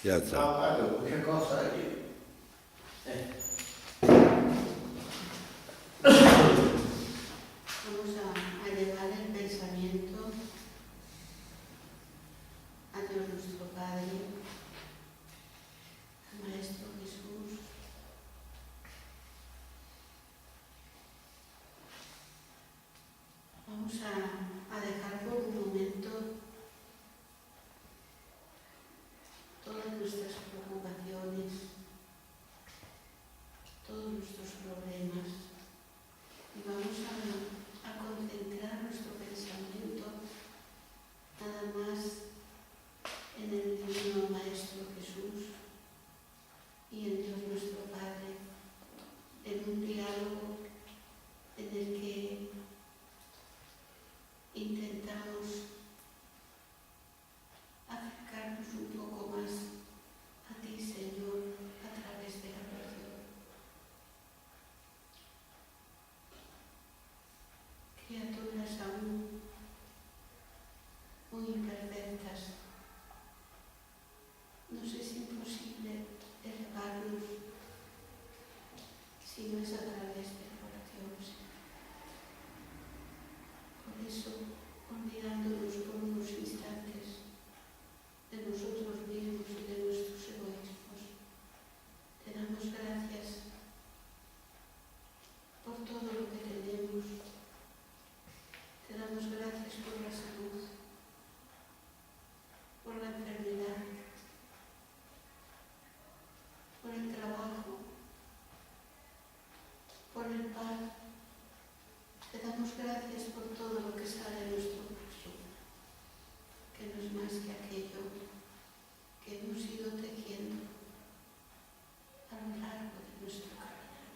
Ya está. No, claro, muchas cosas allí. Vamos a llevar el pensamiento a Dios nuestro Padre, al Maestro Jesús. Vamos a dejar por un momento todas nuestras preocupaciones, todos nuestros problemas, y vamos a concentrar nuestro pensamiento nada más en el Divino Maestro Jesús y en Dios nuestro Padre, en un diálogo en el que intentamos acercarnos un poco más a ti, Señor, a través de la oración. Criaturas aún muy imperfectas, nos es imposible elevarnos si no es a través de la oración, Señor. Por eso, olvidándonos por unos instantes de nosotros mismos y de nuestros egoísmos, te damos gracias por todo lo que tenemos. Te damos gracias por la salud, por la enfermedad, por el trabajo, por el pan. Te damos gracias por todo lo que sale de nuestro bolso, que no es más que aquello que hemos ido tejiendo a lo largo de nuestro caminar.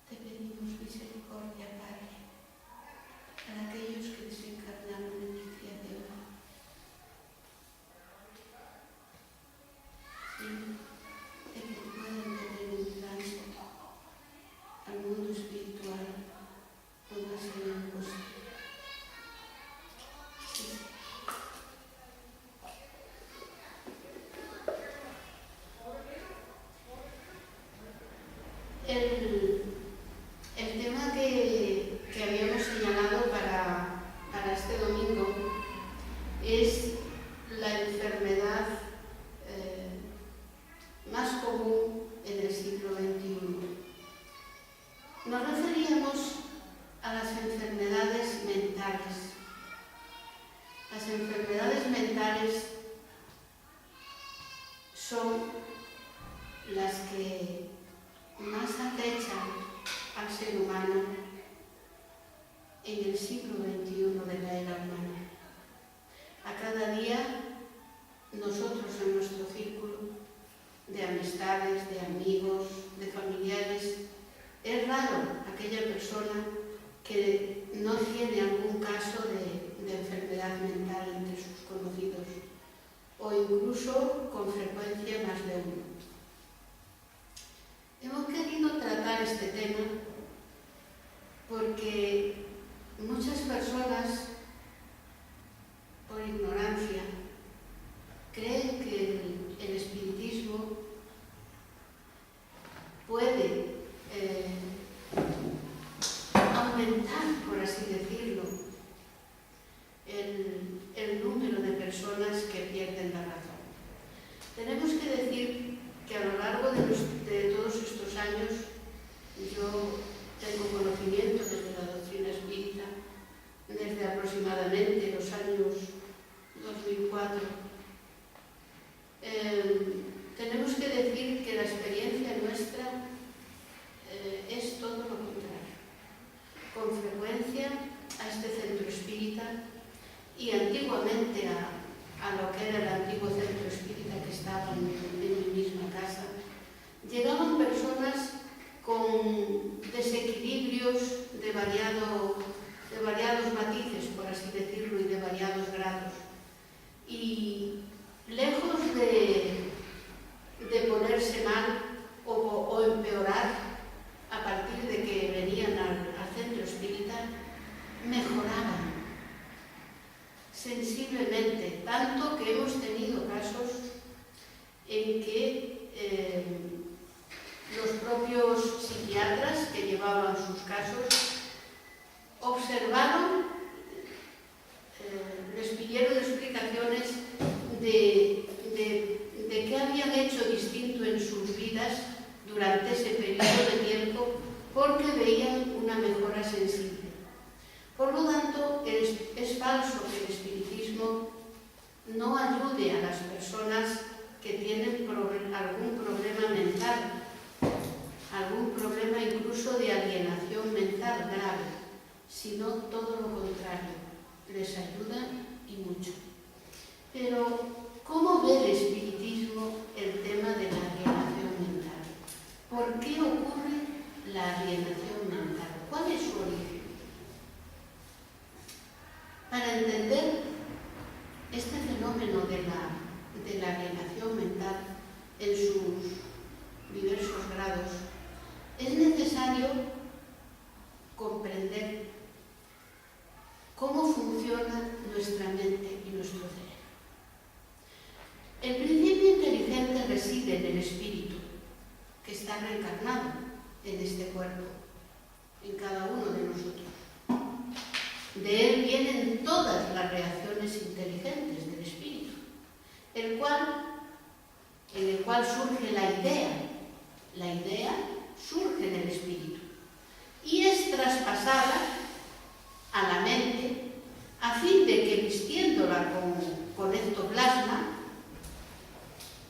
Te pedimos misericordia, Padre, para aquellos que desencarnaron en el día de hoy. Sí, de que puedan tener un tránsito al mundo espiritual lo más sereno posible. Sí. El tema que habíamos señalado para este domingo es la enfermedad más común en el siglo XXI. Nos referíamos a las enfermedades mentales. Las enfermedades mentales son las que más acechan al ser humano en el siglo XXI de la era humana. A cada día, nosotros en nuestro círculo de amistades, de amigos, de familiares, es raro aquella persona que no tiene algún caso de enfermedad mental entre sus conocidos, o incluso con frecuencia más de uno. Hemos querido tratar este tema porque muchas personas, por ignorancia, creen que el espiritismo puede aumentar, por así decirlo, el número de personas que pierden la razón. Tenemos que decir que a lo largo de todos estos años yo tengo conocimiento desde la doctrina espírita, desde aproximadamente los años 2004. Tenemos que decir que la experiencia nuestra es todo lo contrario. Con frecuencia a este centro espírita y antiguamente a lo que era el antiguo centro espírita que estaba en mi misma casa, llegaban personas con desequilibrios de variados matices, por así decirlo, y de variados grados. Y lejos de ponerse mal o empeorar a partir de que venían al centro espírita, mejoraban sensiblemente, tanto que hemos tenido casos en que los propios psiquiatras que llevaban sus casos observaron, les pidieron explicaciones de qué habían hecho distinto en sus vidas durante ese periodo de tiempo, porque veían una mejora sensible. Por lo tanto, es falso que el espiritismo no ayude a las personas que tienen algún problema mental, algún problema incluso de alienación mental grave, sino todo lo contrario, les ayuda y mucho. Pero, ¿cómo ve el espiritismo el tema de la alienación mental? ¿Por qué ocurre la alienación mental? ¿Cuál es su origen? Para entender este fenómeno de la alienación mental en sus diversos grados, es necesario comprender cómo funciona nuestra mente y nuestro cerebro. El principio inteligente reside en el espíritu, que está reencarnado en este cuerpo, en cada uno de nosotros. De él vienen todas las reacciones inteligentes del espíritu, en el cual surge la idea. La idea surge en el espíritu y es traspasada a la mente a fin de que, vistiéndola con ectoplasma,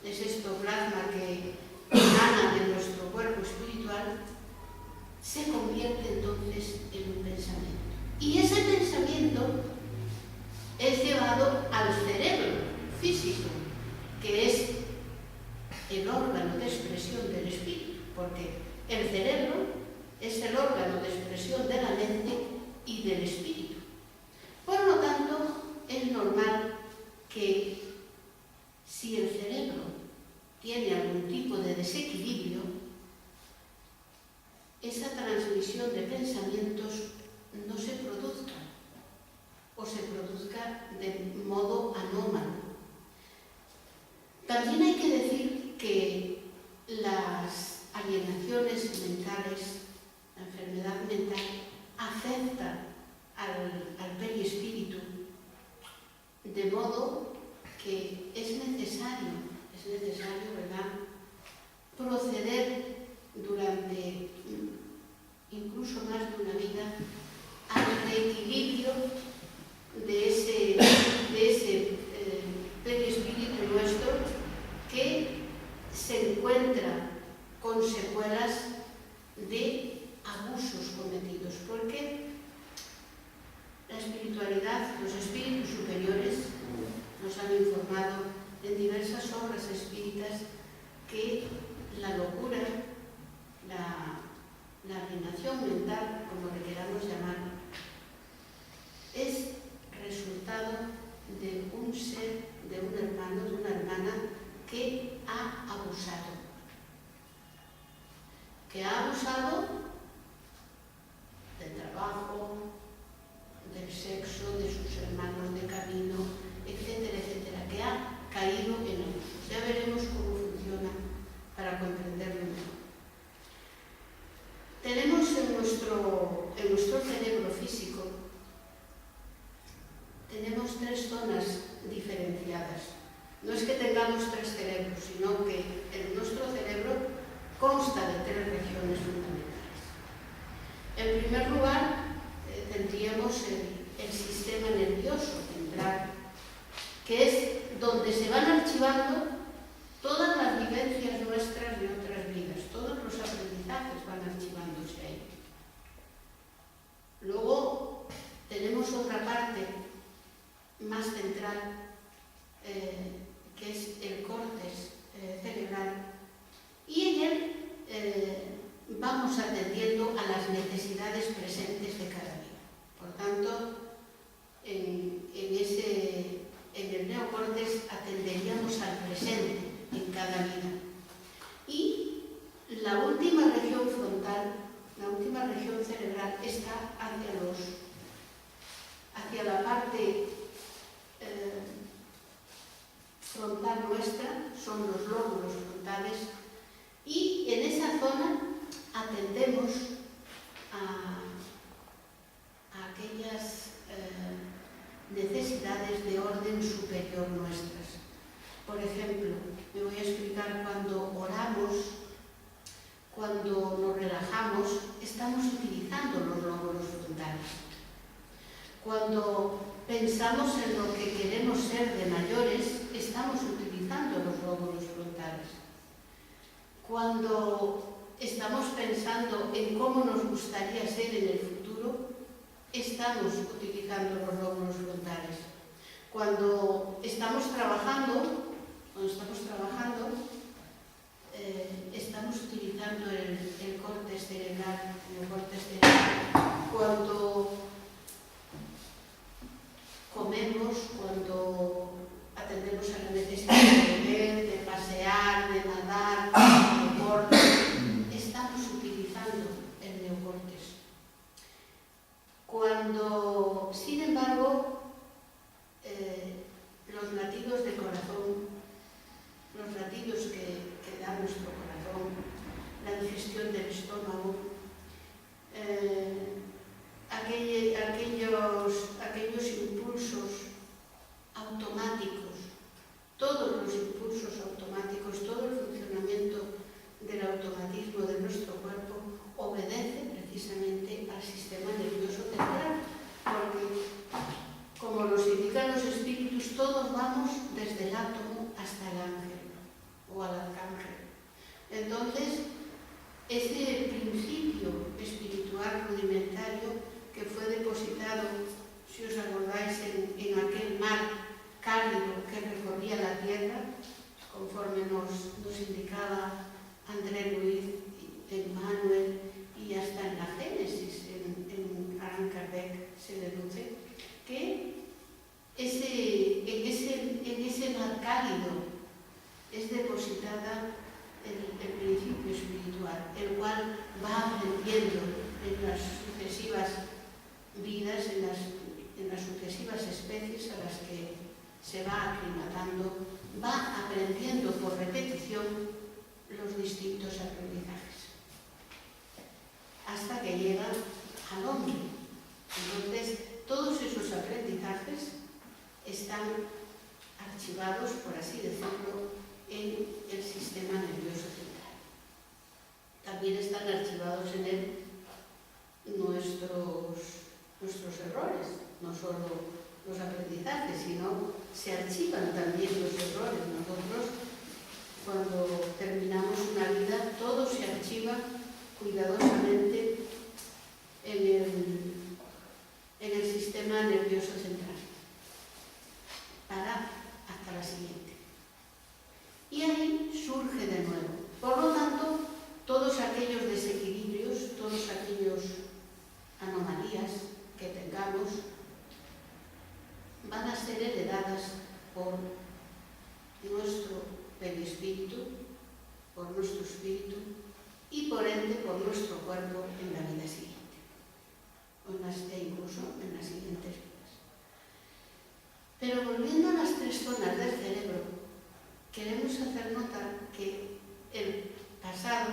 es ectoplasma que emana de nuestro cuerpo espiritual, se convierte entonces en un pensamiento. Y ese pensamiento es llevado al cerebro físico, que es el órgano de expresión del espíritu, porque el cerebro es el órgano de expresión de la mente y del espíritu. Por lo tanto, es normal que si el cerebro tiene algún tipo de desequilibrio, esa transmisión de pensamientos no se produzca o se produzca de modo anómalo. También hay que decir que las alienaciones mentales, la enfermedad mental, afecta al perispíritu, de modo que es necesario, ¿verdad?, proceder durante incluso más de una vida al reequilibrio de ese perispíritu nuestro, que se encuentra con secuelas de abusos cometidos, porque la espiritualidad, los espíritus superiores nos han informado en diversas obras espíritas que la locura, la alienación mental, como le queramos llamar, es resultado de un ser, de un hermano, de una hermana que ha abusado. Que ha abusado del trabajo, del sexo, de sus hermanos de camino, etcétera, etcétera, que ha caído en abusos. Ya veremos cómo funciona para comprenderlo mejor. Tenemos en nuestro cerebro físico, tenemos tres zonas diferenciadas. No es que tengamos tres cerebros, sino que en nuestro cerebro consta de tres regiones fundamentales. En primer lugar, tendríamos el sistema nervioso central, que es donde se van archivando todas las vivencias nuestras de otras vidas, todos los aprendizajes van archivándose ahí. Luego tenemos otra parte más central, que es el córtex cerebral, y en él vamos atendiendo a las necesidades presentes de cada vida. Por tanto, en el neocórtex atenderíamos al presente en cada vida. Y la última región frontal, la última región cerebral, está hacia la parte frontal nuestra son los lóbulos frontales y en esa zona atendemos a aquellas necesidades de orden superior nuestras. Por ejemplo, me voy a explicar, cuando oramos, cuando nos relajamos, estamos utilizando los lóbulos frontales. Cuando pensamos en lo que queremos ser de mayores, estamos utilizando los lóbulos frontales. Cuando estamos pensando en cómo nos gustaría ser en el futuro, estamos utilizando los lóbulos frontales. Cuando estamos trabajando, estamos utilizando el córtex cerebral. Cuando comemos, cuando atendemos a la necesidad de beber, de pasear, de nadar, de deporte, estamos utilizando el neocórtex. Cuando, sin embargo, los latidos de corazón, los latidos que da nuestro corazón, la digestión del estómago, aquellos impulsos automáticos, todos los impulsos automáticos, todo el funcionamiento del automatismo de nuestro cuerpo obedece precisamente al sistema nervioso central, porque, como nos indican los espíritus, todos vamos desde el átomo hasta el ángel o al arcángel. Entonces, ese principio espiritual rudimentario que fue depositado, si os acordáis, en aquel mar cálido que recorría la tierra, conforme nos indicaba André Luiz, Emmanuel y hasta en la Génesis, en Allan Kardec se deduce, que en ese mar cálido es depositada el principio espiritual, el cual va aprendiendo en las sucesivas vidas, en las sucesivas especies a las que se va aclimatando, va aprendiendo por repetición los distintos aprendizajes, hasta que llega al hombre. Entonces, todos esos aprendizajes están archivados, por así decirlo, en el sistema nervioso central. También están archivados en él nuestros errores, no solo los aprendizajes, sino se archivan también los errores. Nosotros, cuando terminamos una vida, todo se archiva cuidadosamente en el sistema nervioso central, para hasta la siguiente. Y ahí surge de nuevo. Por lo tanto, todos aquellos desequilibrios, todos aquellos anomalías que tengamos, van a ser heredadas por nuestro perispíritu, por nuestro espíritu y por ende por nuestro cuerpo en la vida siguiente, e incluso en las siguientes vidas. Pero volviendo a las tres zonas del cerebro, queremos hacer notar que el pasado,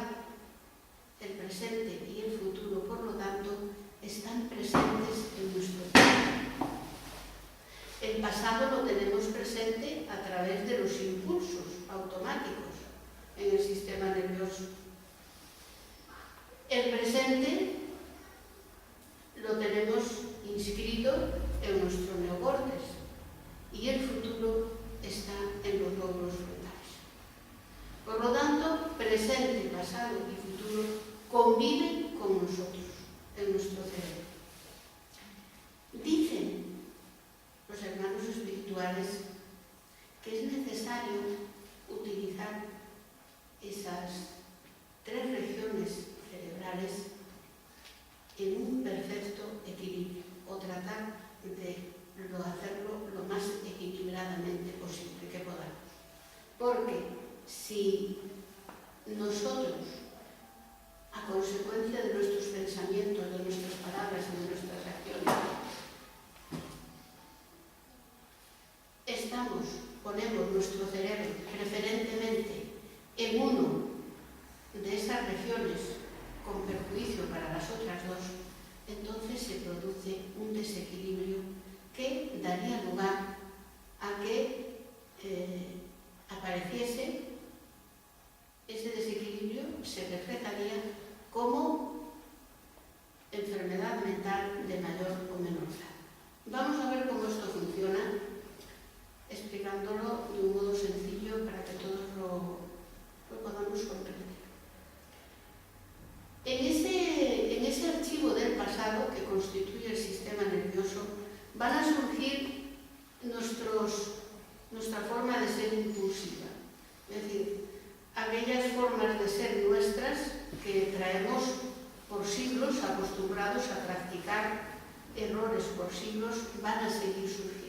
el presente y el futuro, por lo tanto, están presentes en nuestro cuerpo. El pasado lo tenemos presente a través de los impulsos automáticos en el sistema nervioso. El presente lo tenemos inscrito en nuestro neocórtex y el futuro está en los lóbulos frontales. Por lo tanto, presente, pasado y futuro conviven con nosotros en nuestro cerebro. Dicen los hermanos espirituales que es necesario utilizar esas tres regiones cerebrales en un perfecto equilibrio, o tratar de hacerlo lo más equilibradamente posible que podamos. Porque si nosotros, a consecuencia de nuestros pensamientos, de nuestras palabras y de nuestras acciones, estamos, ponemos nuestro cerebro preferentemente en uno de esas regiones con perjuicio para las otras dos, entonces se produce un desequilibrio que daría lugar a que apareciese ese desequilibrio, se reflejaría como enfermedad mental de mayor o menor grado. Vamos a ver cómo esto funciona, explicándolo de un modo sencillo para que todos lo podamos comprender. En ese archivo del pasado que constituye el sistema nervioso van a surgir nuestra forma de ser impulsiva, es decir, aquellas formas de ser nuestras que traemos por siglos acostumbrados a practicar errores por siglos van a seguir surgiendo.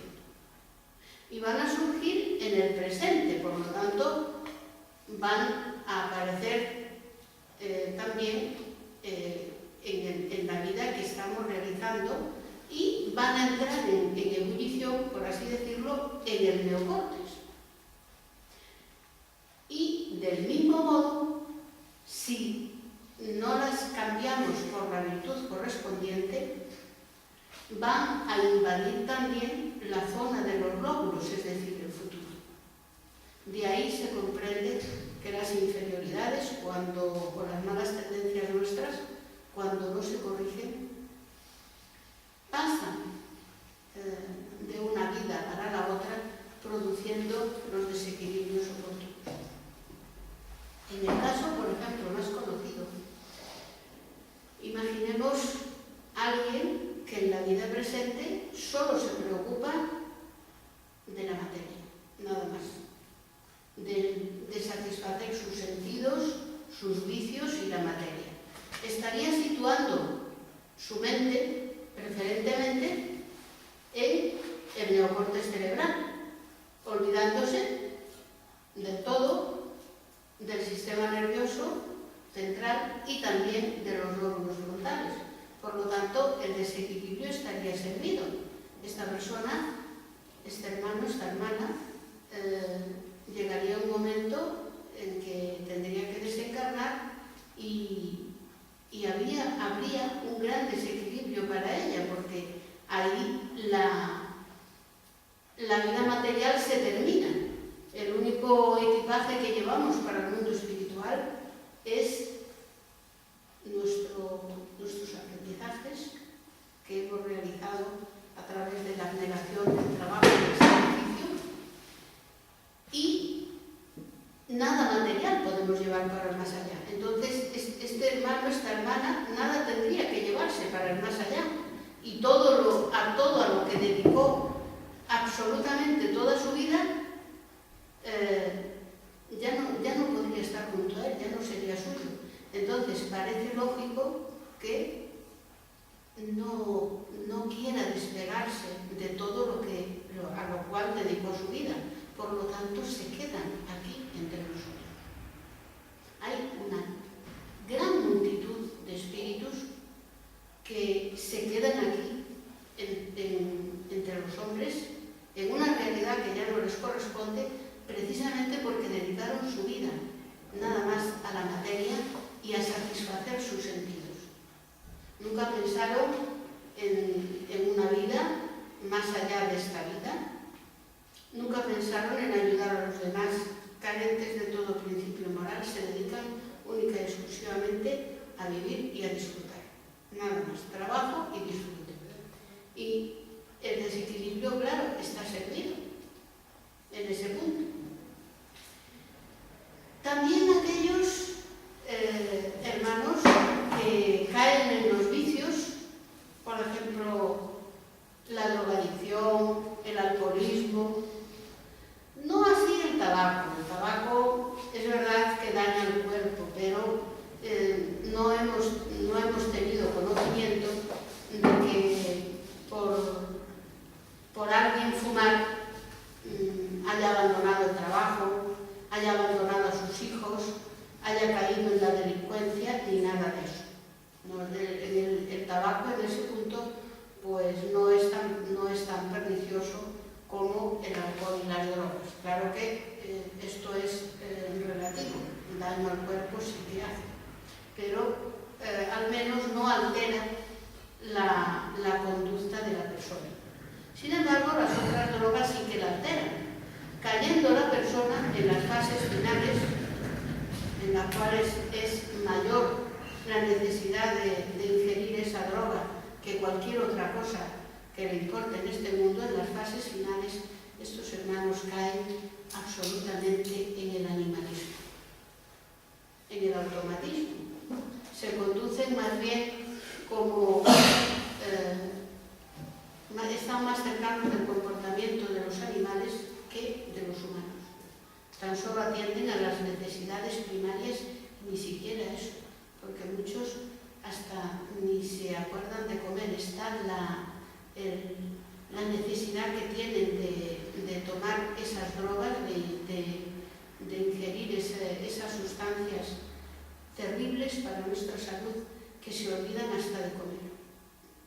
Y van a surgir en el presente, por lo tanto, van a aparecer también en la vida que estamos realizando y van a entrar en ebullición, por así decirlo, en el neocórtex. Y del mismo modo, si no las cambiamos por la virtud correspondiente, van a invadir también la zona de los lóbulos, es decir, el futuro. De ahí se comprende que las inferioridades, o las malas tendencias nuestras, cuando no se corrigen, pasan de una vida para la otra, produciendo los desequilibrios oportunos. En el caso, por ejemplo, más conocido, imaginemos a alguien que en la vida presente solo se preocupa de la materia, nada más, de satisfacer sus sentidos, sus vicios y la materia. Estaría situando su mente preferentemente en el neocórtex cerebral, olvidándose de todo, del sistema nervioso central y también de los lóbulos frontales. Por lo tanto, el desequilibrio estaría servido. Esta persona, este hermano, esta hermana, llegaría un momento en que tendría que desencarnar y habría un gran desequilibrio para ella, porque ahí la vida material se termina. El único equipaje que llevamos para el mundo espiritual es nuestros aprendizajes que hemos realizado a través de la abnegación del trabajo y del sacrificio, y nada material podemos llevar para el más allá. Entonces, este hermano, esta hermana, nada tendría que llevarse para el más allá, y a todo a lo que dedicó absolutamente toda su vida, ya no podría estar junto a él, ya no sería suyo. Entonces parece lógico que no quiera despegarse de todo a lo cual dedicó su vida. Por lo tanto, se quedan aquí entre nosotros. Hay una gran multitud de espíritus que se quedan aquí entre los hombres en una realidad que ya no les corresponde, precisamente porque dedicaron su vida nada más a la materia y a satisfacer sus sentidos. Nunca pensaron en una vida más allá de esta vida. Nunca pensaron en ayudar a los demás carentes de todo principio moral. Se dedican única y exclusivamente a vivir y a disfrutar. Nada más, trabajo y disfrute. Y el desequilibrio, claro, está servido en ese punto. También aquellos hermanos que caen en los vicios, por ejemplo, la drogadicción, el alcoholismo, no así el tabaco. El tabaco es verdad que daña el cuerpo, pero no hemos tenido conocimiento de que por alguien fumar haya abandonado el trabajo, haya abandonado a sus hijos, haya caído en la delincuencia, ni nada de eso. El tabaco en ese punto pues no es tan pernicioso como el alcohol y las drogas. Claro que esto es relativo, daño al cuerpo sí que hace, pero al menos no altera la conducta de la persona. Sin embargo, las otras drogas sí que la alteran, cayendo la persona en las fases finales, en las cuales es mayor la necesidad de ingerir esa droga que cualquier otra cosa que le importe en este mundo. En las fases finales estos hermanos caen absolutamente en el animalismo, en el automatismo. Se conducen más bien como están más cercanos del comportamiento de los animales que de los humanos. Tan solo atienden a las necesidades primarias, ni siquiera eso, porque muchos hasta ni se acuerdan de comer. Está la necesidad que tienen de tomar esas drogas, de ingerir esas sustancias terribles para nuestra salud, que se olvidan hasta de comer.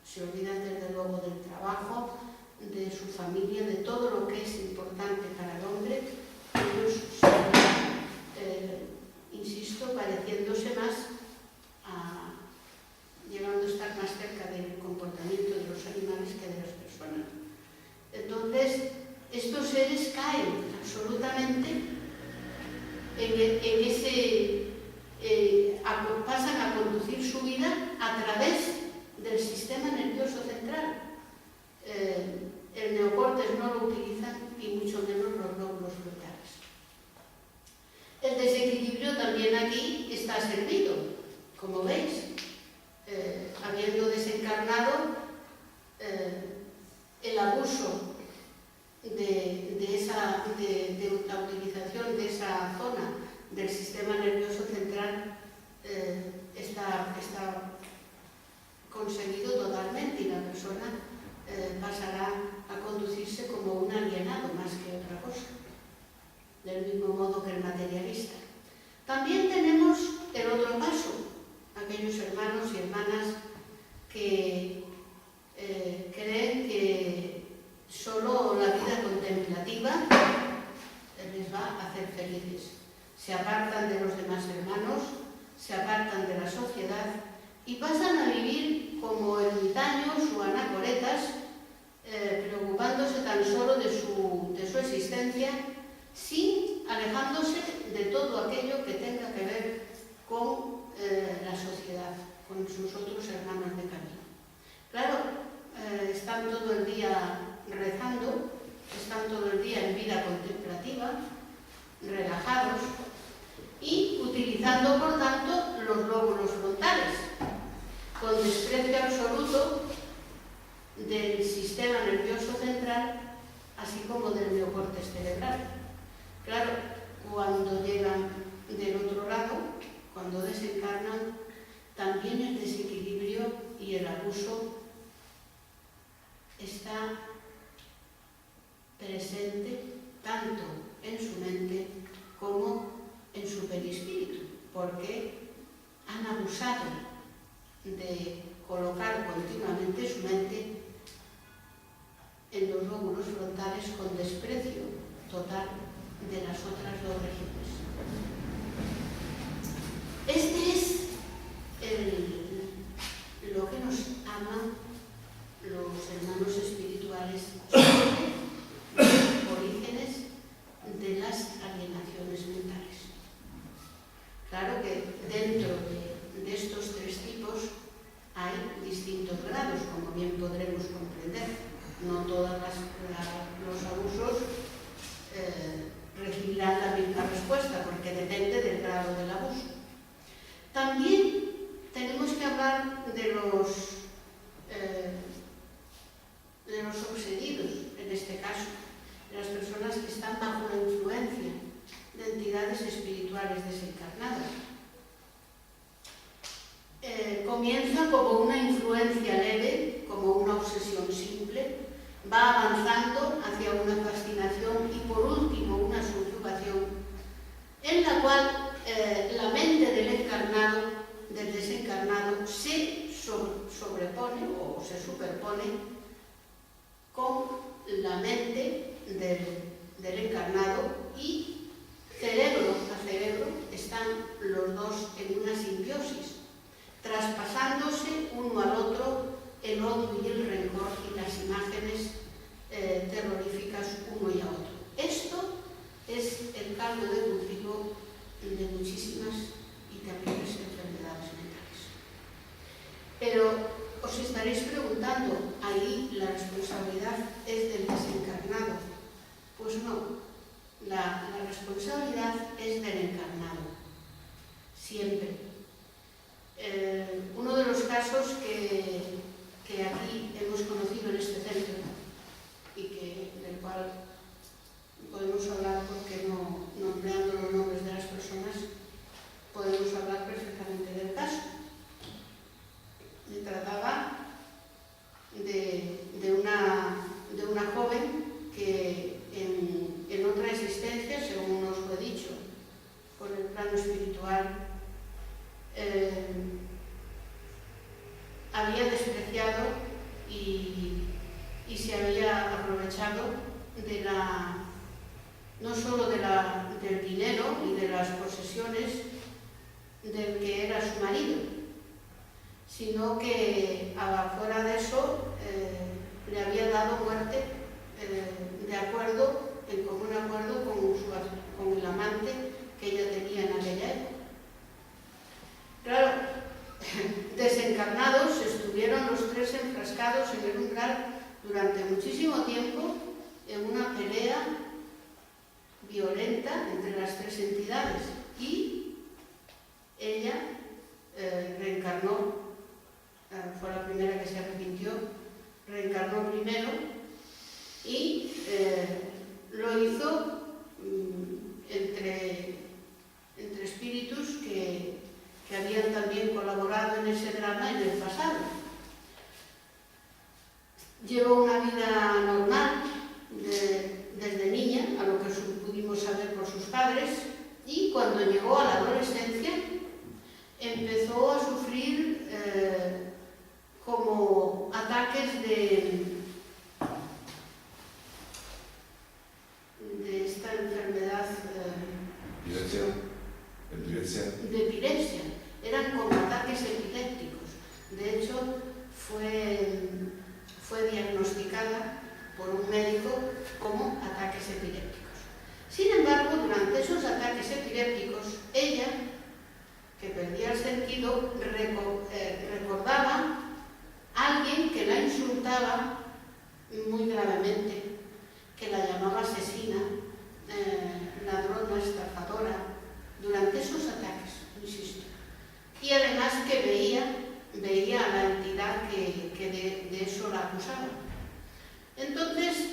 Se olvidan desde luego del trabajo, de su familia, de todo lo que es importante para el hombre. Ellos se olvidan, insisto, pareciéndose más llegando a estar más cerca del comportamiento de los animales que de las personas. Entonces, estos seres caen absolutamente pasan a conducir su vida a través del sistema nervioso central. El neocortes no lo utilizan y mucho menos los lóbulos frontales. El desequilibrio también aquí está servido, como veis. Habiendo desencarnado, el abuso de la utilización de esa zona del sistema nervioso central está conseguido totalmente, y la persona pasará a conducirse como un alienado más que otra cosa, del mismo modo que el materialista. También tenemos el otro caso, aquellos hermanos y hermanas que creen que solo la vida contemplativa les va a hacer felices. Se apartan de los demás hermanos, se apartan de la sociedad y pasan a vivir como ermitaños o anacoretas, preocupándose tan solo de su existencia, alejándose de todo aquello que tenga que ver con la sociedad, con sus otros hermanos de camino. Claro, están todo el día rezando, están todo el día en vida contemplativa, relajados y utilizando, por tanto, los lóbulos frontales, con desprecio absoluto del sistema nervioso central, así como del neocortes cerebral. Claro, cuando llegan del otro lado, cuando desencarnan, también el desequilibrio y el abuso está presente tanto en su mente como en su perispíritu, porque han abusado de colocar continuamente su mente en los lóbulos frontales con desprecio total de las otras dos regiones. Este es lo que nos hablan los hermanos espirituales sobre los orígenes de las alienaciones mentales. Claro que dentro de estos tres tipos hay distintos grados, como bien podremos comprender. No todos los abusos recibirán la misma respuesta, porque depende del grado del abuso. También tenemos que hablar de los obsedidos, en este caso, de las personas que están bajo la influencia de entidades espirituales desencarnadas. Comienza como una influencia leve, como una obsesión simple, va avanzando hacia una fascinación y, por último, una subyugación, en la cual la mente del encarnado, del desencarnado, se sobrepone o se superpone con la mente del encarnado, y cerebro a cerebro están los dos en una simbiosis, traspasándose uno al otro el odio y el rencor y las imágenes terroríficas uno y a otro. Esto es el caldo de cultivo de muchísimas y terribles enfermedades mentales. Pero os estaréis preguntando, ¿ahí la responsabilidad es del desencarnado? Pues no, la responsabilidad es del encarnado, siempre. Uno de los casos que aquí hemos conocido en este centro y del cual podemos hablar, porque no empleando los nombres de las personas, podemos hablar perfectamente del caso. Se trataba de una joven que en otra existencia, según nos fue dicho, por el plano espiritual, había despreciado y se había aprovechado no solo del dinero y de las posesiones del que era su marido, sino que fuera de eso le había dado muerte en común acuerdo con el amante que ella tenía en aquella época. Claro, desencarnados estuvieron los tres enfrascados en el umbral durante muchísimo tiempo en una pelea violenta entre las tres entidades, y ella reencarnó, fue la primera que se arrepintió, reencarnó primero y lo hizo entre espíritus que habían también colaborado en ese drama en el pasado. Llevó una vida normal desde niña, a lo que pudimos saber por sus padres, y cuando llegó a la adolescencia empezó a sufrir como ataques de esta enfermedad de epilepsia. Eran como ataques epilépticos. De hecho, fue diagnosticada por un médico como ataques epilépticos. Sin embargo, durante esos ataques epilépticos, ella, que perdía el sentido, recordaba a alguien que la insultaba muy gravemente, que la llamaba asesina, ladrona, estafadora, durante esos ataques, insisto. Y además que veía a la entidad que de eso la acusaba. Entonces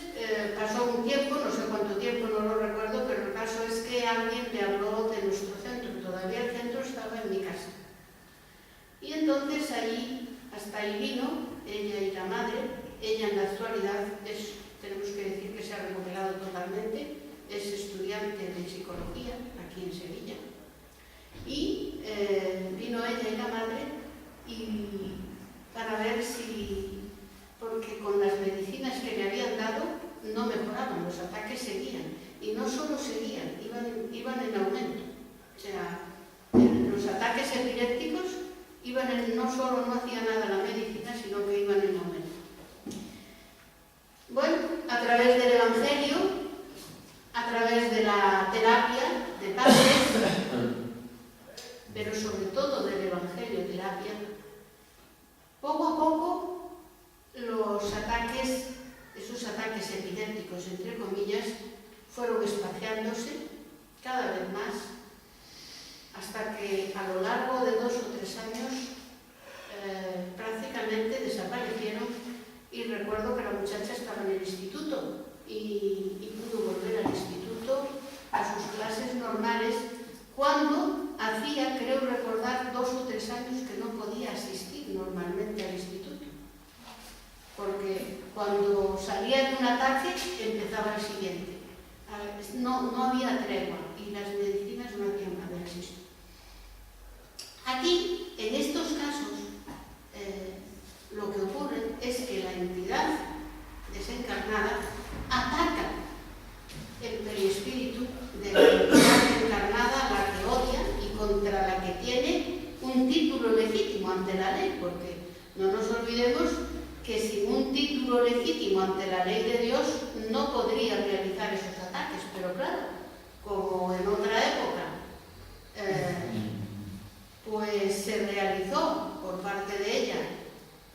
pasó un tiempo, no sé cuánto tiempo, no lo recuerdo, pero el caso es que alguien le habló de nuestro centro. Todavía el centro estaba en mi casa. Y entonces hasta ahí vino ella y la madre. Ella en la actualidad tenemos que decir que se ha recuperado totalmente, es estudiante de psicología aquí en Sevilla. Y vino ella y la madre para ver porque con las medicinas que le habían dado no mejoraban, los ataques seguían. Y no solo seguían, iban en aumento. O sea, los ataques epilépticos no solo no hacía nada la medicina, sino que iban en aumento. Bueno, a través del Evangelio, a través de la terapia de padres, pero sobre todo del Evangelio terapia, poco a poco esos ataques epilépticos, entre comillas, fueron espaciándose cada vez más, hasta que a lo largo de 2 o 3 años prácticamente desaparecieron. Y recuerdo que la muchacha estaba en el instituto y pudo volver al instituto a sus clases normales, cuando hacía, creo recordar, 2 o 3 años que no podía asistir normalmente al instituto, porque cuando salía de un ataque empezaba el siguiente. No había tregua y las medicinas no hacían nada, insisto. Aquí, en estos casos, lo que ocurre es que la entidad desencarnada ataca el perispíritu de la entidad encarnada, la que odia y contra la que tiene un título legítimo ante la ley, porque no nos olvidemos que sin un título legítimo ante la ley de Dios no podría realizar esos ataques, pero claro, como en otra época, pues se realizó por parte de ella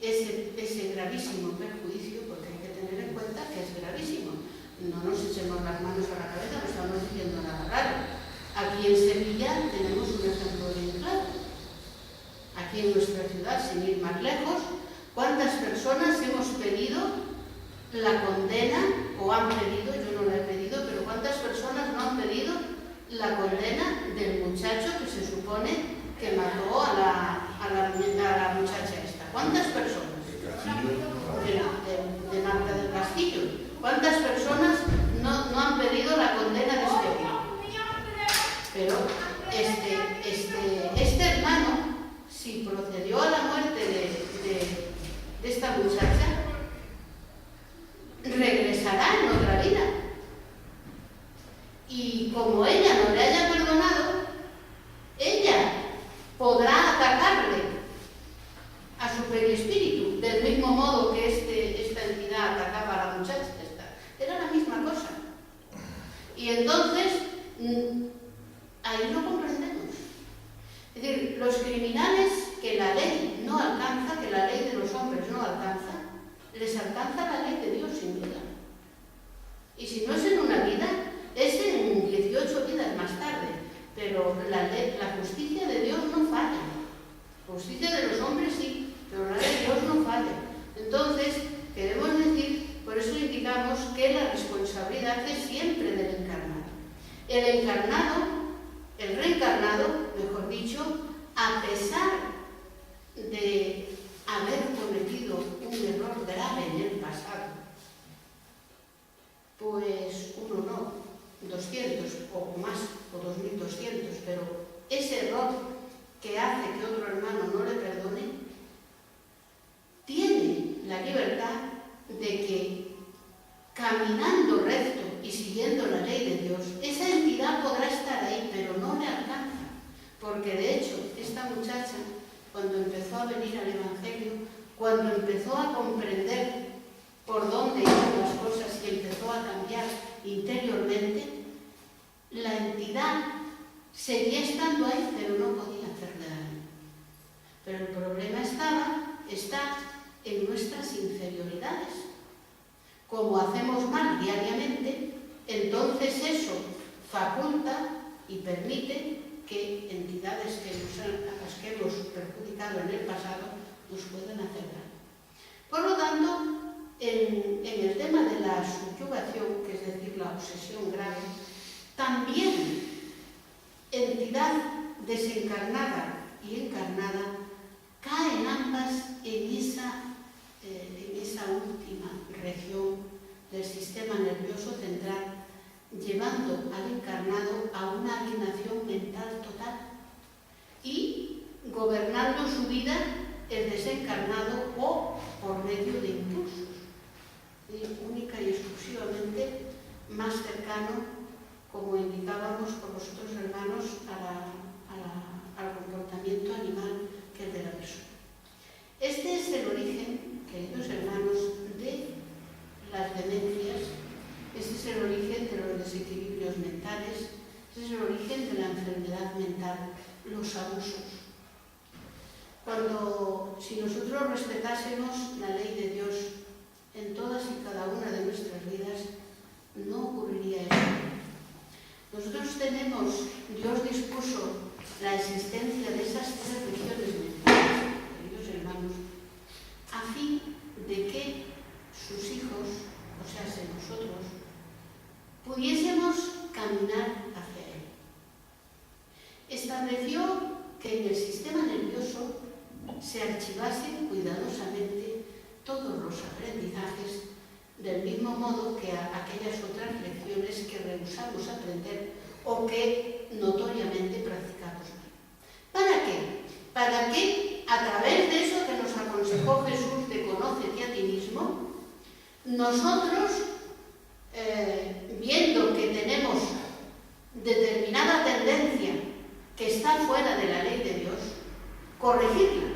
ese gravísimo perjuicio, porque hay que tener en cuenta que es gravísimo. No nos echemos las manos a la cabeza, no estamos diciendo nada raro. Aquí en Sevilla tenemos un ejemplo bien claro. Aquí en nuestra ciudad, sin ir más lejos, ¿cuántas personas hemos pedido la condena, o han pedido, yo no la he pedido, pero cuántas personas no han pedido la condena del muchacho que se supone que mató a la muchacha esta? ¿Cuántas personas? De Marta del Castillo. ¿Cuántas personas no han pedido la condena de este hombre? Pero este hermano, si procedió a la muerte de esta muchacha, regresará en otra vida. Y como ella no le haya perdonado, ella podrá atacarle a su perispíritu, del mismo modo que esta entidad atacaba a la muchacha. Era la misma cosa. Y entonces, ahí lo comprendemos. Es decir, los criminales que la ley no alcanza, que la ley de los hombres no alcanza, les alcanza la ley de Dios sin duda. Y si no es en una vida, es en 18 vidas más tarde. Pero la justicia de Dios no falla. La justicia de los hombres sí, pero la de Dios no falla. Entonces, queremos decir, por eso indicamos que la responsabilidad es siempre del encarnado. El reencarnado, mejor dicho, a pesar de haber cometido un error grave en el pasado, pues uno no, 200 o más, o 2200, pero ese error que hace que otro hermano no le perdone, tiene la libertad de que caminando recto y siguiendo la ley de Dios, esa entidad podrá estar ahí, pero no le alcanza. Porque de hecho, esta muchacha, cuando empezó a venir al Evangelio, cuando empezó a comprender por dónde iban las cosas y empezó a cambiar interiormente, la entidad seguía estando ahí, pero no podía hacerle daño. Pero el problema está en nuestras inferioridades. Como hacemos mal diariamente, entonces eso faculta y permite que entidades a las que hemos perjudicado en el pasado nos puedan hacer daño. Por lo tanto, en el tema de la subyugación, que es decir, la obsesión grave, también entidad desencarnada y encarnada caen ambas en esa última región del sistema nervioso central, llevando al encarnado a una alienación mental total y gobernando su vida el desencarnado o por medio de impulsos, única y exclusivamente más cercano, como indicábamos por vosotros hermanos, al comportamiento animal que el de la persona. Este es el origen, queridos hermanos, de las demencias, este es el origen de los desequilibrios mentales, este es el origen de la enfermedad mental, los abusos. Si nosotros respetásemos la ley de Dios en todas y cada una de nuestras vidas, no ocurriría eso. Nosotros Dios dispuso la existencia de esas tres regiones mentales, queridos hermanos, a fin de que sus hijos, o sea, nosotros, pudiésemos caminar hacia Él. Estableció que en el sistema nervioso se archivasen cuidadosamente todos los aprendizajes, del mismo modo que aquellas otras lecciones que rehusamos aprender o que notoriamente practicamos mal. ¿Para qué? Para que a través de eso que nos aconsejó Jesús de conócete a ti mismo, nosotros, viendo que que está fuera de la ley de Dios, corregirla,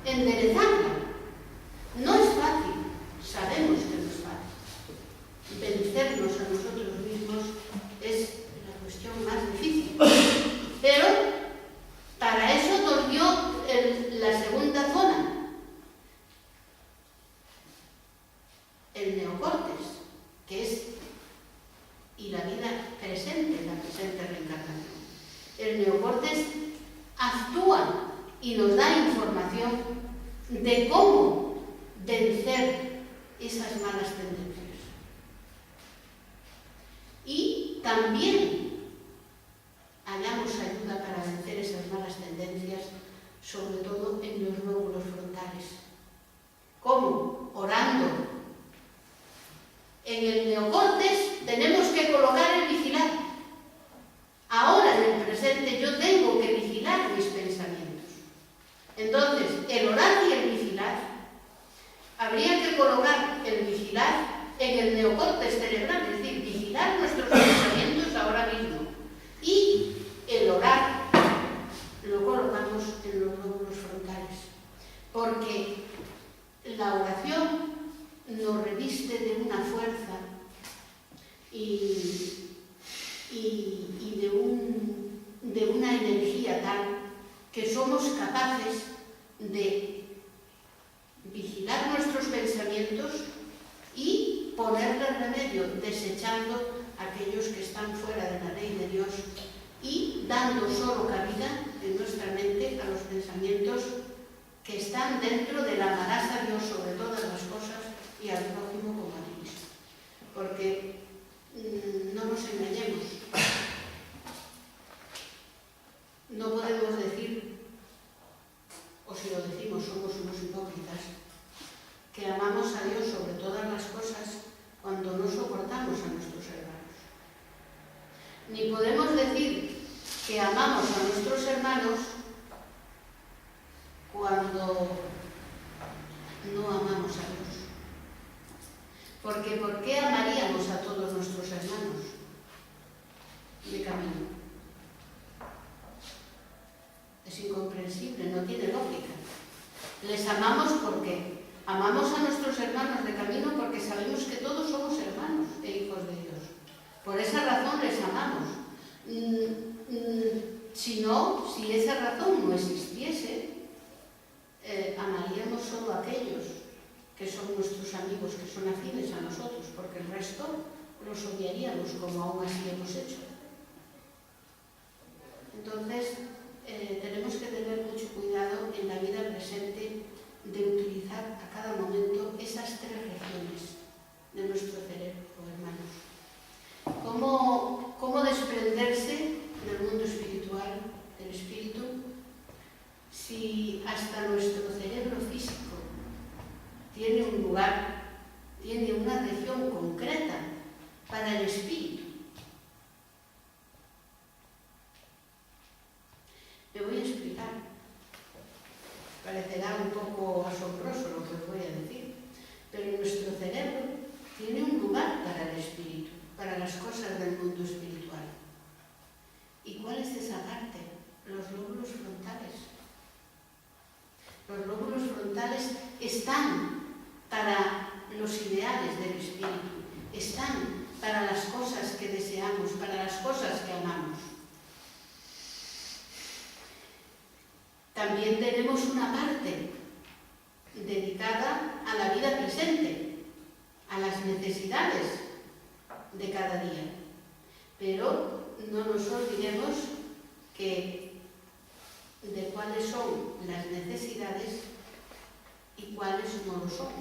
enderezarla. No es fácil, sabemos que no es fácil. Vencernos a nosotros mismos es la cuestión más difícil. Pero para eso nos dio la segunda zona, el neocortes, que es y la vida presente, la presente reencarnación. El neocortes actúa y nos da información de cómo vencer esas malas tendencias. Y también hallamos ayuda para vencer esas malas tendencias, sobre todo en los lóbulos frontales. ¿Cómo? Orando. En el neocortes tenemos que colocar el vigilar. Ahora, en el presente, yo tengo que vigilar mis pensamientos. Entonces, el orar y el vigilar, habría que colocar el vigilar en el neocortes cerebral, es decir, vigilar nuestros pensamientos ahora mismo. Y el orar lo colocamos en los lóbulos frontales, porque la oración nos reviste de una fuerza y de una energía tal que somos capaces de vigilar nuestros pensamientos y ponerle remedio, desechando aquellos que están fuera de la ley de Dios y dando solo cabida en nuestra mente a los pensamientos que están dentro de la amarás a Dios sobre todas las cosas y al prójimo como a ti mismo. Porque no nos engañemos. No podemos decir, o si lo decimos somos unos hipócritas, que amamos a Dios sobre todas las cosas cuando no soportamos a nuestros hermanos. Ni podemos decir que amamos a nuestros hermanos cuando no amamos a Dios. Porque ¿por qué amaríamos a todos nuestros hermanos de camino? Es incomprensible, no tiene lógica. Les amamos porque amamos a nuestros hermanos de camino porque sabemos que todos somos hermanos e hijos de Dios. Por esa razón les amamos. Si esa razón no existiese, amaríamos solo a aquellos que son nuestros amigos, que son afines a nosotros, porque el resto los odiaríamos como aún así hemos hecho. Entonces, tenemos que tener mucho cuidado en la vida presente de utilizar a cada momento esas tres regiones de nuestro cerebro, hermanos. ¿Cómo desprenderse del mundo espiritual, del espíritu, si hasta nuestro cerebro físico tiene un lugar, tiene una región concreta para el espíritu? Me voy a explicar. Parecerá un poco asombroso lo que os voy a decir, pero nuestro cerebro tiene un lugar para el espíritu, para las cosas del mundo espiritual. ¿Y cuál es esa parte? Los lóbulos frontales. Los lóbulos frontales están para los ideales del espíritu, están para las cosas que deseamos, para las cosas que amamos. También tenemos una parte dedicada a la vida presente, a las necesidades de cada día. Pero no nos olvidemos de cuáles son las necesidades y cuáles no lo son.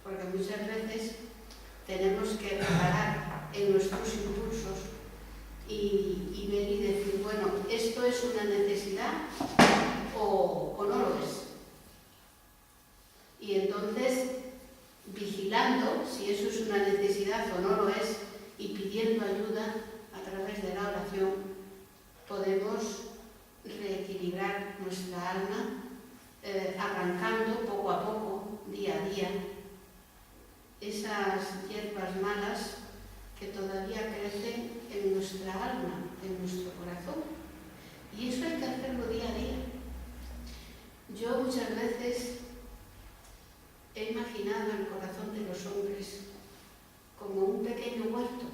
Porque muchas veces tenemos que reparar en nuestros impulsos y ver y decir, bueno, ¿esto es una necesidad o no lo es? Y entonces, vigilando si eso es una necesidad o no lo es y pidiendo ayuda a través de la oración, podemos reequilibrar nuestra alma, arrancando poco a poco, día a día, esas hierbas malas que todavía crecen en nuestra alma en nuestro corazón. Y eso hay que hacerlo día a día. Yo muchas veces he imaginado el corazón de los hombres como un pequeño huerto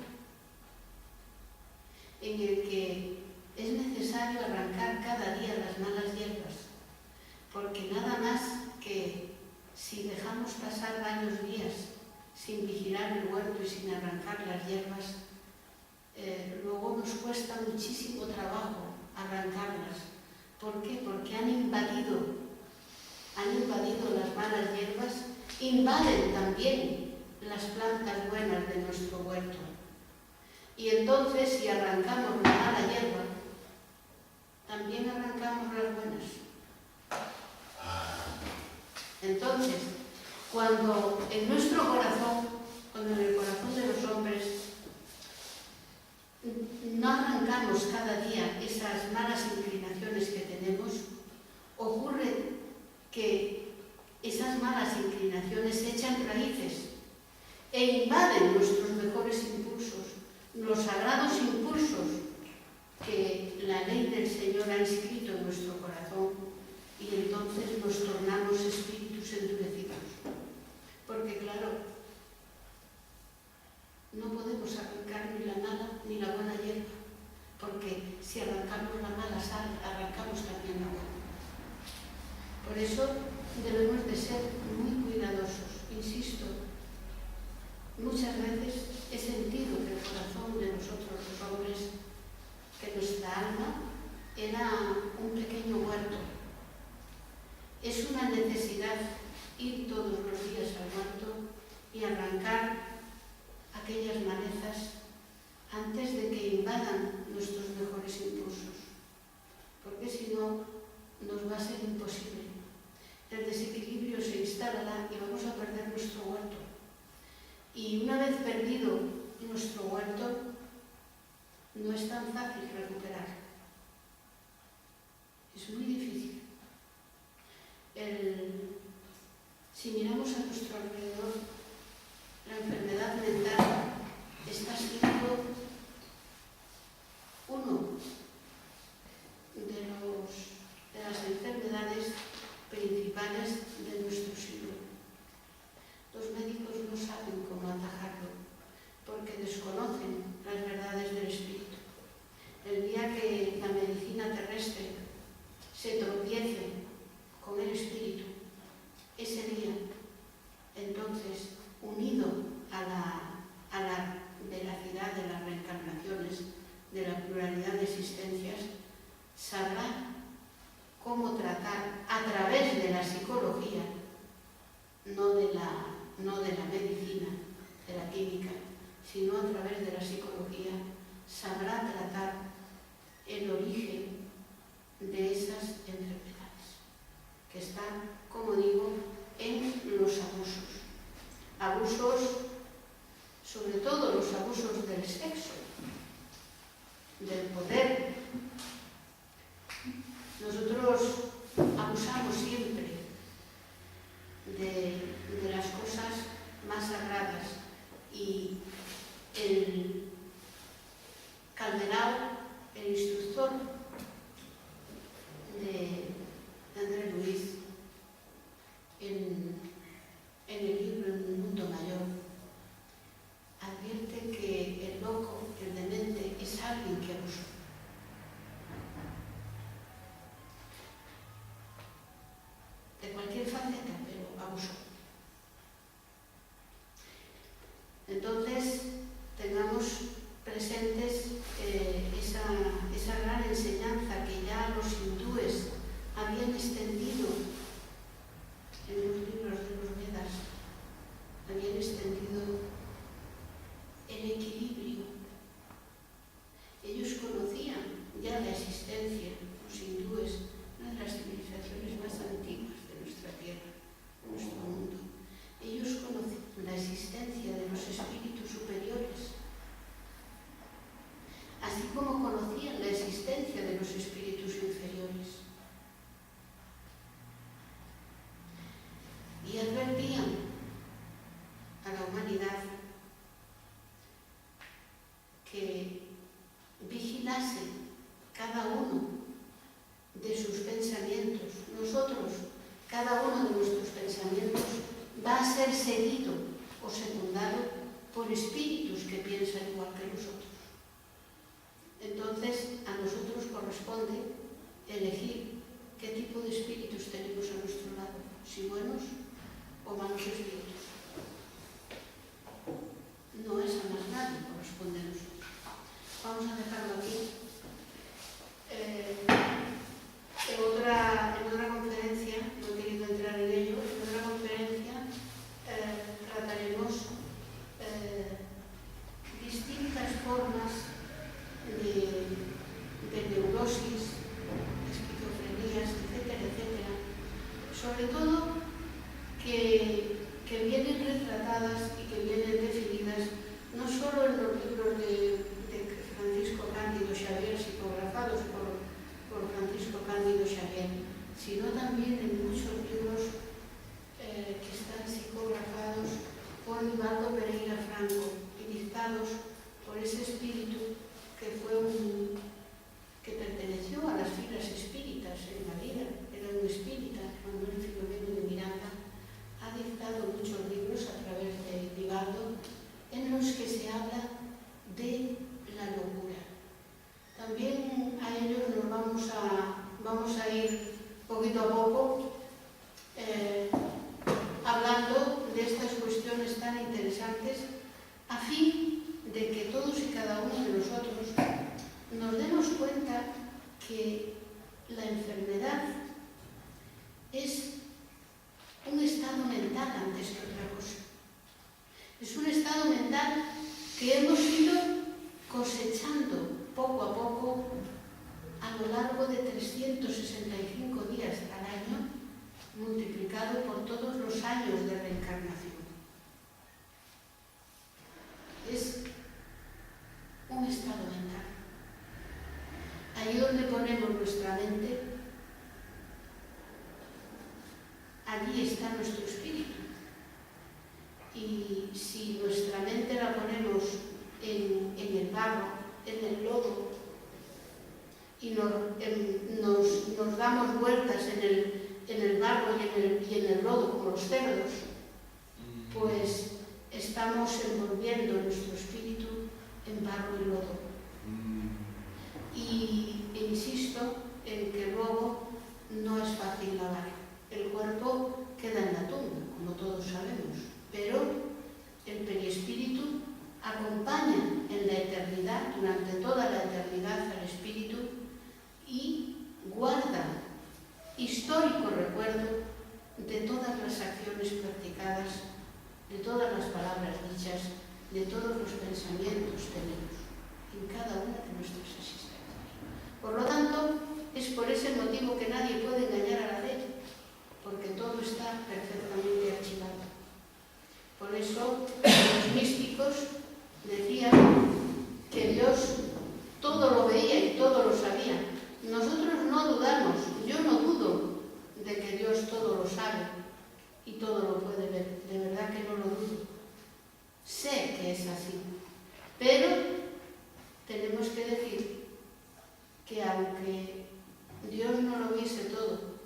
en el que es necesario arrancar cada día las malas hierbas, porque nada más que si dejamos pasar varios días sin vigilar el huerto y sin arrancar las hierbas, luego nos cuesta muchísimo trabajo arrancarlas. ¿Por qué? Porque han invadido las malas hierbas, invaden también las plantas buenas de nuestro huerto. Y entonces, si arrancamos la mala hierba, también arrancamos las buenas. Entonces, cuando en nuestro corazón, cuando en el corazón de los hombres, no arrancamos cada día esas malas inclinaciones que tenemos, ocurre que esas malas inclinaciones echan raíces e invaden nuestros mejores impulsos, los sagrados impulsos que la ley del Señor ha inscrito en nuestro corazón, y entonces nos tornamos espíritus endurecidos. Porque claro, no podemos arrancar ni la mala ni la buena hierba, porque si arrancamos la mala sal, arrancamos también la buena. Por eso debemos de ser muy cuidadosos. Insisto, muchas veces he sentido que el corazón de nosotros los hombres, que nuestra alma era un pequeño huerto. Es una necesidad ir todos los días al huerto y arrancar aquellas malezas antes de que invadan nuestros mejores impulsos, porque si no nos va a ser imposible. El desequilibrio se instalará y vamos a perder nuestro huerto. Y una vez perdido nuestro huerto, no es tan fácil recuperar. Es muy difícil. Si miramos a nuestro alrededor, la enfermedad mental está siendo uno de las enfermedades principales de nuestro siglo. Los médicos no saben cómo atajarlo, porque desconocen las verdades del espíritu. El día que la medicina terrestre se tropiece con el espíritu, ese día, entonces, unido a la veracidad de las reencarnaciones, de la pluralidad de existencias, sabrá cómo tratar a través de la psicología, no de la medicina, de la química, sino a través de la psicología, sabrá tratar el origen de esas enfermedades, que están, como digo, en los abusos. Abusos, sobre todo los abusos del sexo, del poder. Nosotros abusamos siempre de las cosas más sagradas, y el Calderao, el instructor de André Luis, en el libro El mundo mayor, advierte que el loco, el demente, es alguien que abusó. De cualquier faceta, pero abusó. Entonces, tengamos presentes esa gran enseñanza que ya los hindúes habían extendido en los libros de los Vedas, habían extendido el equilibrio. Ellos conocían ya la existencia, los hindúes, una de las civilizaciones más antiguas de nuestra tierra, de nuestro mundo. Ellos conocían la existencia de los espíritus superiores, así como conocían la existencia de los espíritus inferiores. Y advertían a la humanidad que vigilase ser seguido o secundado por espíritus que piensan igual que nosotros. Entonces, a nosotros corresponde elegir qué tipo de espíritus tenemos a nuestro lado, si buenos o malos espíritus. No es a más nadie, corresponde a nosotros. Vamos a dejarlo aquí. En otra conferencia, no he querido entrar en ello, en otra conferencia trataremos distintas formas de neurosis, esquizofrenías, etcétera, etcétera. Sobre todo que vienen retratadas y que vienen definidas no solo en los libros de Francisco Cándido Xavier, psicografados por Francisco Cándido Xavier, sino también en muchos libros que están psicografados por Nivaldo Pereira Franco y dictados por ese espíritu que perteneció a las filas espíritas en la vida, era un espírita, Manuel Filomeno de Miranda. Ha dictado muchos libros a través de Nivaldo en los que se habla de la locura. También a ellos nos vamos a ir poquito a poco hablando de estas cuestiones tan interesantes a fin de que todos y cada uno de nosotros nos demos cuenta que la enfermedad es un estado mental antes que otra cosa. Es un estado mental que hemos ido cosechando poco a poco a lo largo de 365 días al año, multiplicado por todos los años de reencarnación. Es un estado mental. Allí donde ponemos nuestra mente, allí está nuestro espíritu. Y si nuestra mente la ponemos en el barro, en el lodo, y nos damos vueltas en el barro y en el lodo como los cerdos, pues estamos envolviendo nuestro espíritu en barro y lodo. Y insisto en que luego no es fácil lavar. El cuerpo queda en la tumba, como todos sabemos, pero el perispíritu acompaña en la eternidad, durante toda la eternidad, al espíritu y guarda histórico recuerdo de todas las acciones practicadas, de todas las palabras dichas, de todos los pensamientos tenidos en cada una de nuestras existencias. Por lo tanto, es por ese motivo que nadie puede engañar a la ley, porque todo está perfectamente archivado. Por eso los místicos decían que Dios todo lo veía y todo lo sabía. Nosotros no dudamos, yo no dudo de que Dios todo lo sabe y todo lo puede ver. De verdad que no lo dudo. Sé que es así. Pero tenemos que decir que aunque Dios no lo viese todo,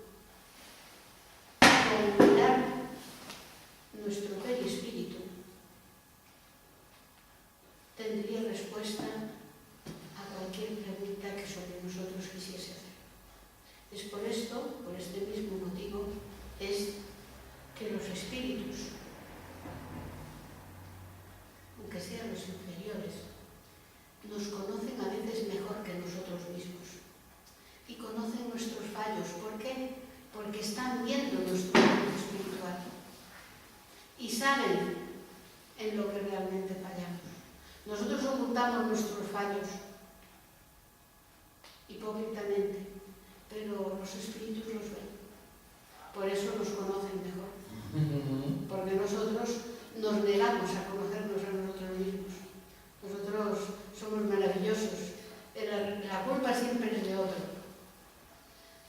con mirar nuestro perispíritu, tendría respuesta a cualquier pregunta que sobre nosotros quisiese hacer. Es por esto, por este mismo motivo, es que los espíritus, aunque sean los inferiores, nos conocen a veces mejor que nosotros mismos y conocen nuestros fallos. ¿Por qué? Porque están viendo nuestro mundo espiritual y saben en lo que realmente fallamos. Nosotros ocultamos nuestros fallos hipócritamente, pero los espíritus los ven. Por eso nos conocen mejor. Porque nosotros nos negamos a conocernos a nosotros mismos. Nosotros somos maravillosos. La culpa siempre es de otro.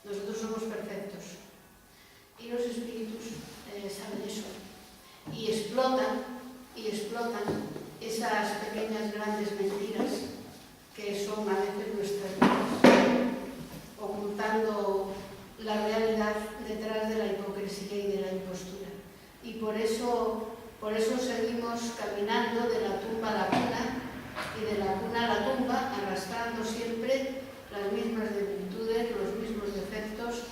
Nosotros somos perfectos. Y los espíritus saben eso. Y explotan esas pequeñas grandes mentiras que son a veces nuestras vidas, ocultando la realidad detrás de la hipocresía y de la impostura. Y por eso Por eso seguimos caminando de la tumba a la cuna y de la cuna a la tumba, arrastrando siempre las mismas debilitudes, los mismos defectos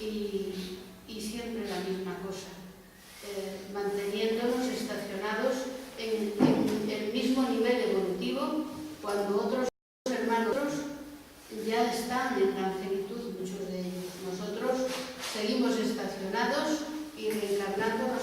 y siempre la misma cosa, manteniéndonos estacionados en el mismo nivel evolutivo cuando otros hermanos ya están en la infinitud, muchos de ellos. Nosotros seguimos estacionados y reencarnando